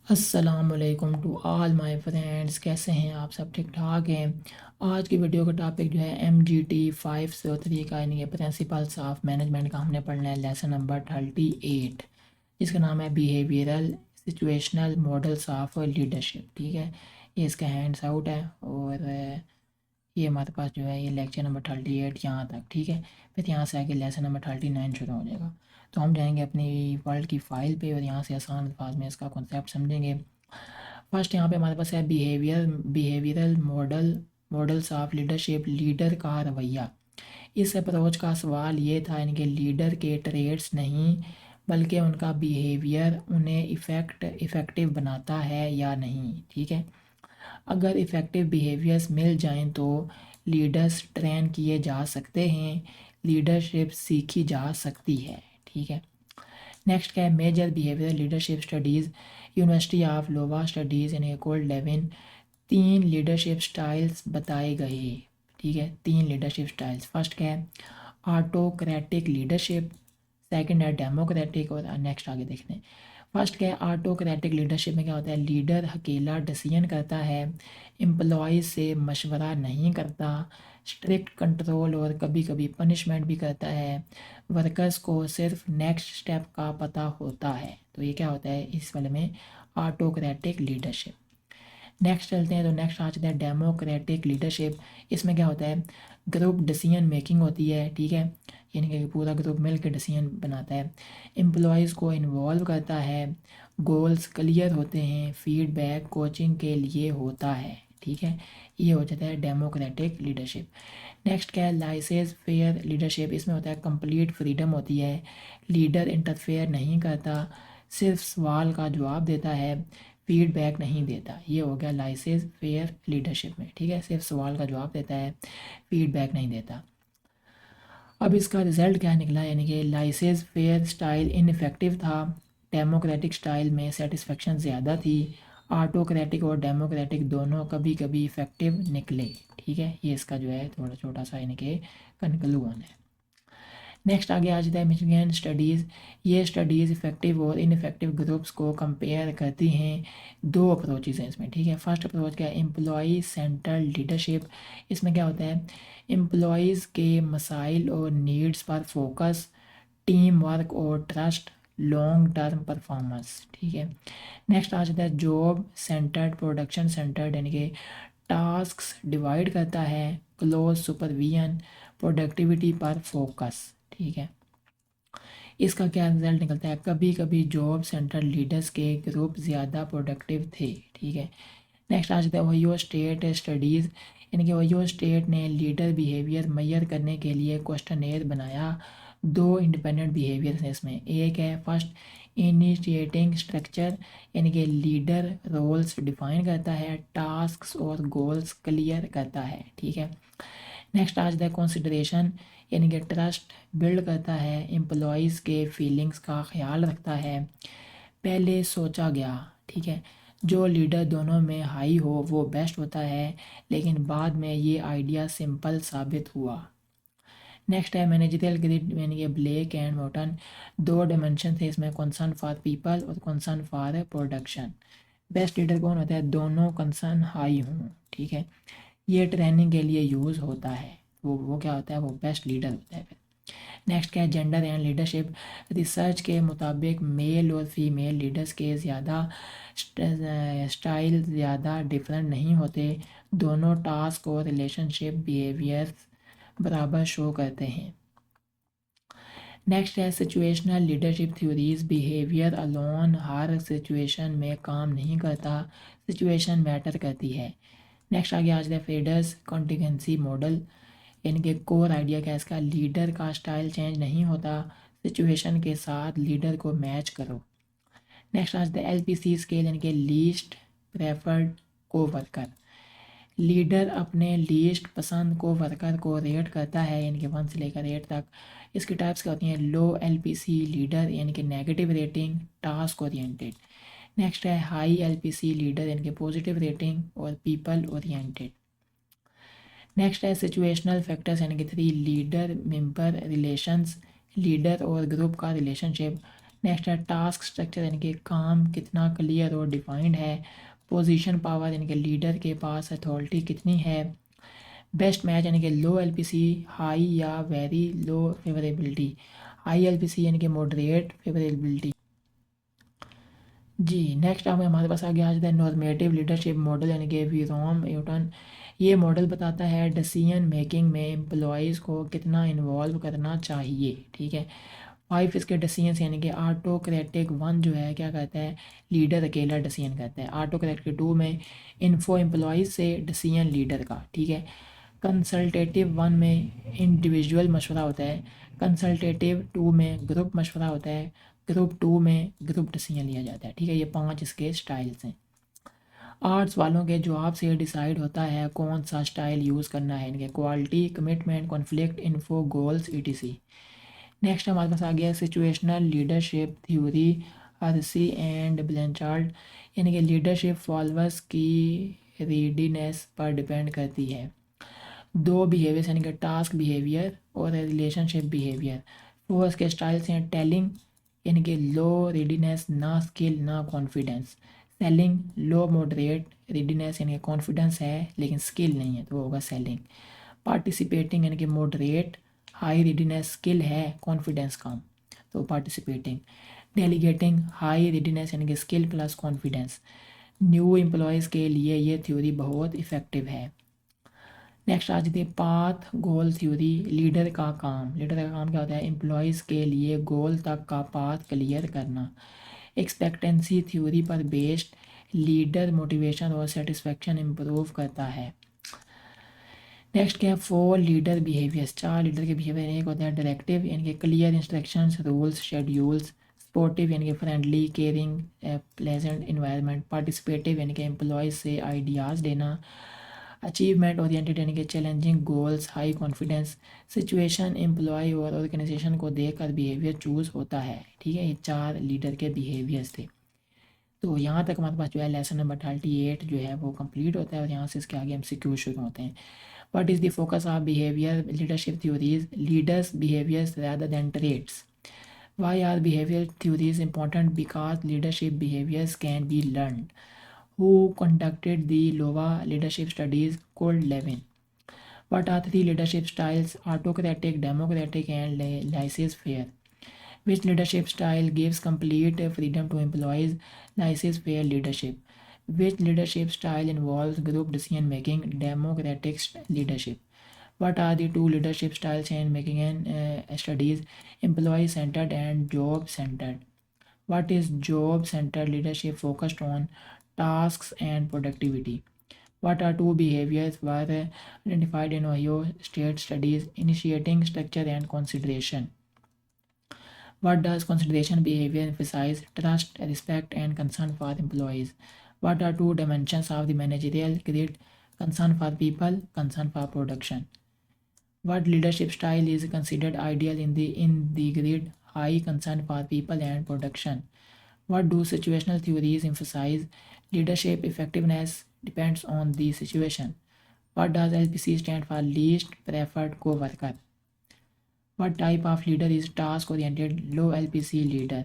अस्सलामुअलैकुम to all my friends. कैसे हैं आप? सब ठीक ठाक हैं। आज की वीडियो का टॉपिक जो है MGT 503 का यानी कि प्रिंसिपल्स ऑफ मैनेजमेंट का हमने पढ़ना है लेसन नंबर 38, जिसका नाम है behavioural situational models of leadership. ठीक है, ये इसका हैंड्स आउट है और ये हमारे पास जो है ये लेक्चर नंबर 38 यहाँ तक। ठीक है, फिर यहाँ से आके लेसन नंबर 39 शुरू हो जाएगा। तो हम जाएंगे अपनी वर्ल्ड की फ़ाइल पे और यहाँ से आसान अल्फाज में इसका कॉन्सेप्ट समझेंगे। फर्स्ट यहाँ पे हमारे पास है behavioural models of leadership, leader का रवैया। इस अप्रोच का सवाल ये था यानी कि लीडर के ट्रेड्स नहीं बल्कि उनका बिहेवियर उन्हें इफ़ेक्टिव बनाता है या नहीं। ठीक है, अगर इफ़ेक्टिव बिहेवियर्स मिल जाएं तो लीडर्स ट्रेन किए जा सकते हैं, लीडरशिप सीखी जा सकती है। ठीक है, नेक्स्ट क्या है? Major behaviour leadership studies, university of Iowa studies in एकोल्ड लेविन। 3 लीडरशिप स्टाइल्स बताए गए। ठीक है, 3 लीडरशिप स्टाइल्स। फर्स्ट क्या है? ऑटोक्रेटिक लीडरशिप, सेकंड है डेमोक्रेटिक और नेक्स्ट आगे देखते हैं। फर्स्ट क्या है? ऑटोक्रेटिक लीडरशिप में क्या होता है? लीडर अकेला डिसीजन करता है, एम्प्लॉयज़ से मशवरा नहीं करता, स्ट्रिक्ट कंट्रोल और कभी कभी पनिशमेंट भी करता है, वर्कर्स को सिर्फ नेक्स्ट स्टेप का पता होता है। तो ये क्या होता है इस वाले में? Autocratic leadership. नेक्स्ट चलते हैं तो नेक्स्ट आ जाता है डेमोक्रेटिक लीडरशिप। इसमें क्या होता है? ग्रुप डिसीजन मेकिंग होती है। ठीक है, यानी कि पूरा ग्रुप मिल के डिसीजन बनाता है, एम्प्लॉयज़ को इन्वॉल्व करता है, गोल्स क्लियर होते हैं, फीडबैक कोचिंग के लिए होता है। ठीक है, ये हो जाता है डेमोक्रेटिक लीडरशिप। नेक्स्ट क्या है? Laissez faire leadership. इसमें होता है कंप्लीट फ्रीडम होती है, लीडर इंटरफेयर नहीं करता, सिर्फ सवाल का जवाब देता है, फीडबैक नहीं देता। ये हो गया लाइसेंस फेयर लीडरशिप में। ठीक है, सिर्फ सवाल का जवाब देता है, फीडबैक नहीं देता। अब इसका रिजल्ट क्या निकला यानी कि लाइसेंस फेयर स्टाइल इनफेक्टिव था, डेमोक्रेटिक स्टाइल में सेटिस्फेक्शन ज़्यादा थी, ऑटोक्रेटिक और डेमोक्रेटिक दोनों कभी कभी इफ़ेक्टिव निकले। ठीक है, ये इसका जो है थोड़ा छोटा सा यानी कि कंक्लूजन है। नेक्स्ट आगे आ जाता है मिशिगन स्टडीज़। ये स्टडीज़ इफ़ेक्टिव और इनफेक्टिव ग्रुप्स को कंपेयर करती हैं। 2 अप्रोचेज़ हैं इसमें। ठीक है, फर्स्ट अप्रोच क्या है? Employee central leadership. इसमें क्या होता है? एम्प्लॉयज़ के मसाइल और नीड्स पर फोकस, टीम वर्क और ट्रस्ट, लॉन्ग टर्म परफॉर्मेंस। ठीक है, नेक्स्ट आ जाता है जॉब सेंटर्ड प्रोडक्शन सेंटर्ड यानी कि टास्क्स डिवाइड करता है, क्लोज सुपरविजन, प्रोडक्टिविटी पर फोकस। ठीक है, इसका क्या रिजल्ट निकलता है? कभी कभी जॉब सेंटर लीडर्स के ग्रुप ज़्यादा प्रोडक्टिव थे। ठीक है, नेक्स्ट आ जाता है ओहियो स्टेट स्टडीज़, यानी कि ओहियो स्टेट ने लीडर बिहेवियर मेजर करने के लिए क्वेश्चनेयर बनाया। 2 इंडिपेंडेंट बिहेवियर्स हैं इसमें। एक है फर्स्ट इनिशिएटिंग स्ट्रक्चर, यानी कि लीडर रोल्स डिफाइन करता है, टास्क्स और गोल्स क्लियर करता है। ठीक है, नेक्स्ट आ जाता है कंसिडरेशन, यानी कि ट्रस्ट बिल्ड करता है, एम्प्लॉयज़ के फीलिंग्स का ख्याल रखता है, पहले सोचा गया। ठीक है, जो लीडर दोनों में हाई हो वो बेस्ट होता है, लेकिन बाद में ये आइडिया सिंपल साबित हुआ। नेक्स्ट है मैनेजरियल ग्रिड, यानी कि ब्लेक एंड मोटन। 2 डायमेंशन थे इसमें, कंसर्न फॉर पीपल और concern for production. Best leader कौन होता है? दोनों कंसर्न हाई हों। ठीक है, ये ट्रेनिंग के लिए यूज़ होता है, वो क्या होता है? वो बेस्ट लीडर होता है फिर। नेक्स्ट क्या है? Gender and leadership. रिसर्च के मुताबिक मेल और फीमेल लीडर्स के ज़्यादा स्टाइल ज़्यादा डिफरेंट नहीं होते, दोनों टास्क और रिलेशनशिप बिहेवियर बराबर शो करते हैं। नेक्स्ट है situational leadership theories. Behaviour alone हर सिचुएशन में काम नहीं करता, सिचुएशन मैटर करती है। नेक्स्ट आगे आ जाता है फेडर्स कॉन्टिजेंसी मॉडल, यानी कि कोर आइडिया क्या है इसका? लीडर का स्टाइल चेंज नहीं होता, सिचुएशन के साथ लीडर को मैच करो। नेक्स्ट आ जाता है LPC स्केल, यानी कि लीस्ट प्रेफर्ड को वर्कर। लीडर अपने लीस्ट पसंद को वर्कर को रेट करता है, यानी कि 1 से लेकर 8 तक। इसकी टाइप्स क्या होती हैं? लो LPC लीडर, यानी कि negative rating, task oriented. Next है हाई LPC लीडर, यानी कि पॉजिटिव रेटिंग और पीपल ओरिएंटेड। नेक्स्ट है सिचुएशनल फैक्टर्स, यानी कि 3 लीडर मेंबर रिलेशंस, लीडर और ग्रुप का रिलेशनशिप, नेक्स्ट है टास्क स्ट्रक्चर यानी कि काम कितना क्लियर और डिफाइंड है। पोजीशन पावर यानी कि लीडर के पास अथॉरिटी कितनी है। बेस्ट मैच यानी कि लो एलपीसी हाई या वेरी लो फेवरेबिलिटी। हाई एलपीसी यानी कि मॉडरेट फेवरेबिलिटी। जी नेक्स्ट अब हमारे पास आ गया आज द नॉर्मेटिव लीडरशिप मॉडल यानी कि विरोम न्यूटन। ये मॉडल बताता है डिसीजन मेकिंग में एम्प्लॉयज़ को कितना इन्वॉल्व करना चाहिए। ठीक है, 5 इसके डिसीजंस यानी कि ऑटोक्रेटिक 1 जो है क्या कहता है, लीडर अकेला डिसीजन करता है। ऑटोक्रेटिक 2 में इन्फो एम्प्लॉयज़ से डिसीजन लीडर का। ठीक है, कंसल्टेटिव 1 में इंडिविजुअल मशवरा होता है। कंसल्टेटिव 2 में ग्रुप मशवरा होता है। ग्रुप 2 में ग्रुप डिसीजन लिया जाता है। ठीक है, ये 5 इसके स्टाइल्स हैं। आर्ट्स वालों के जवाब से डिसाइड होता है कौन सा स्टाइल यूज़ करना है। इनके quality, commitment, conflict, info, goals, etc. Next हमारे पास आ गया situational leadership theory Hersey and Blanchard यानी कि लीडरशिप फॉलोअर्स की रीडीनेस पर डिपेंड करती है। दो बिहेवियर्स यानी कि टास्क बिहेवियर और रिलेशनशिप बिहेवियर। फोर्स के स्टाइल्स हैं टेलिंग यानी कि लो रेडीनेस, ना स्किल ना कॉन्फिडेंस। सेलिंग लो मॉडरेट रेडीनेस यानी कि कॉन्फिडेंस है लेकिन स्किल नहीं है तो वो होगा सेलिंग। पार्टिसिपेटिंग यानी कि मॉडरेट, हाई रेडीनेस, स्किल है, कॉन्फिडेंस कम तो पार्टिसिपेटिंग। डेलीगेटिंग हाई रेडीनेस यानी कि skill plus confidence. New employees के लिए ये थ्योरी बहुत इफ़ेक्टिव है। नेक्स्ट आ जाती है पाथ गोल थ्योरी लीडर का काम। लीडर का काम क्या होता है, एम्प्लॉयज़ के लिए गोल तक का पाथ क्लियर करना। एक्सपेक्टेंसी थ्योरी पर बेस्ड लीडर मोटिवेशन और सेटिस्फेक्शन इम्प्रूव करता है। नेक्स्ट क्या है, 4 लीडर बिहेवियर्स। 4 लीडर के बिहेवियर। एक होता है डायरेक्टिव यानी कि clear instructions, rules, schedules. Supportive यानी कि friendly, caring, pleasant environment. Participative यानी कि एम्प्लॉयज़ से आइडियाज़ देना। अचीवमेंट ओरिएंटेड यानी कि challenging goals, high confidence. Situation, employee और ऑर्गेनाइजेशन को देखकर बिहेवियर चूज़ होता है। ठीक है, ये 4 लीडर के बिहेवियर्स थे। तो यहाँ तक हमारे पास जो है लेसन नंबर 38 जो है वो कंप्लीट होता है और यहाँ से इसके आगे MCQ शुरू होते हैं। What is the focus of behavior leadership theories? Leaders' behaviors rather than traits. Why are behavioral theories important? Because leadership behaviors can be learned. Who conducted the LOA leadership studies? Called Levin. What are 3 leadership styles? Autocratic, democratic, and laissez-faire. Which leadership style gives complete freedom to employees? Laissez-faire leadership. Which leadership style involves group decision making? Democratic leadership. What are the 2 leadership styles in making and studies? Employee centered and job centered. What is job centered leadership? Focused on tasks and productivity. What are 2 behaviors were identified in Ohio State studies? Initiating, structure, and consideration. What does consideration behavior emphasize? Trust, respect, and concern for employees. What are 2 dimensions of the managerial grid? Concern for people, concern for production. What leadership style is considered ideal in the grid? High concern for people and production. What do situational theories emphasize? Leadership effectiveness depends on the situation. What does LPC stand for? Least preferred co-worker. What type of leader is task oriented? Low LPC leader.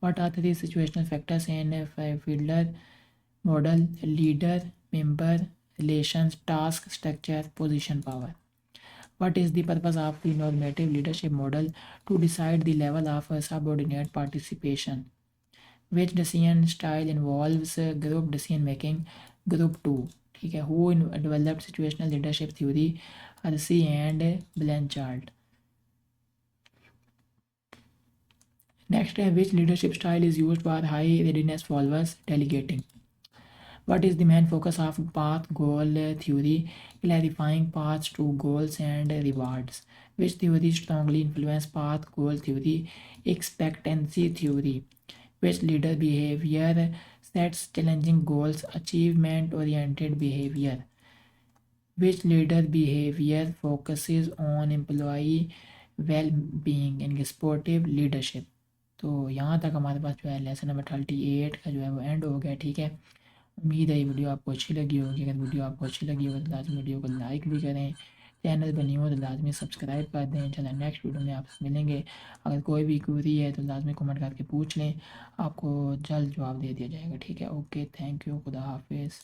What are 3 situational factors in a Fiedler model? Leader, member, relations, task, structure, position, power. What is the purpose of the normative leadership model? To decide the level of subordinate participation. Which decision style involves group decision making? Group 2. ठीक है, who developed situational leadership theory? Hersey and Blanchard. Next, which leadership style is used for high readiness followers? Delegating. What is the main focus of path goal theory? Clarifying paths to goals and rewards. Which theory strongly influence path goal theory? Expectancy theory. Which leader behavior sets challenging goals? Achievement oriented behavior. Which leader behavior focuses on employee well being यानी sportive leadership. तो यहाँ तक हमारे पास जो है lesson number 38 का जो है वो एंड हो गया। ठीक है, उम्मीद है ये वीडियो आपको अच्छी लगी होगी। अगर वीडियो आपको अच्छी लगी हो तो लाजमी वीडियो को लाइक भी करें, चैनल बनी हो तो लाजमी सब्सक्राइब कर दें। चलें नेक्स्ट वीडियो में आपसे मिलेंगे। अगर कोई भी क्वेरी है तो लाजमी कमेंट करके पूछ लें, आपको जल्द जवाब दे दिया जाएगा। ठीक है, ओके, थैंक यू, खुदा हाफिज़।